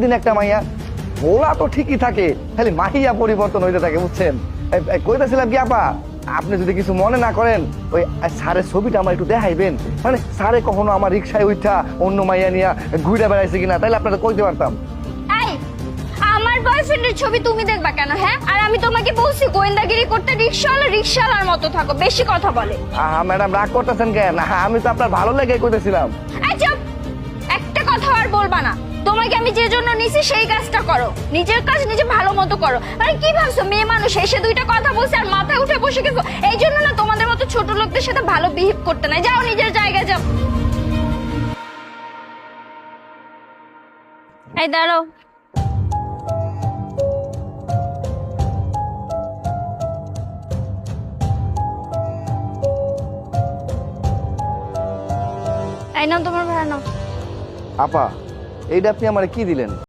দিন একটা মাইয়া ওলা তো ঠিকই থাকে, খালি মাহিয়া পরিবর্তন হইতে থাকে, বুঝছেন? কইতেছিলাম কি আপা, আপনি যদি কিছু মনে না করেন, ওই স্যারের ছবিটা আমার একটু দেখাইবেন। মানে স্যারে কখনো আমার রিক্সায় উঠা অন্য মাইয়া নিয়া ঘুরে বেড়াইছে কিনা, তাইলে আপনারা কইতে পারতাম। এই আমার বয়ফ্রেন্ডের ছবি তুমি দেখবা কেন? হ্যাঁ, আর আমি তোমাকে বলছি গোয়েন্দাগিরি করতে রিক্সাওয়ালার মতো থাকো, বেশি কথা বলে। ম্যাডাম রাগ করতেছেন কেন? আমি তো আপনার ভালো লেগে কইতেছিলাম। এই চুপ, একটা কথা আর বলবা না। তোমাকে আমি যে জন্য নিছি সেই কাজটা করো, নিজের কাজ নিজে ভালো মতো করো। আরে কি ভাবছো মেয়ে মানুষ এসে দুইটা কথা বলছে আর মাথায় উঠে বসে গেছো? এই জন্য না তোমাদের মতো ছোট লোকদের সাথে ভালো বিহেভ করতে নাই। যাও নিজের জায়গায় যাও। এই দাঁড়াও, এই নাও তোমার ভাড়া নাও। আপা, এইটা আপনি আমার কি দিলেন?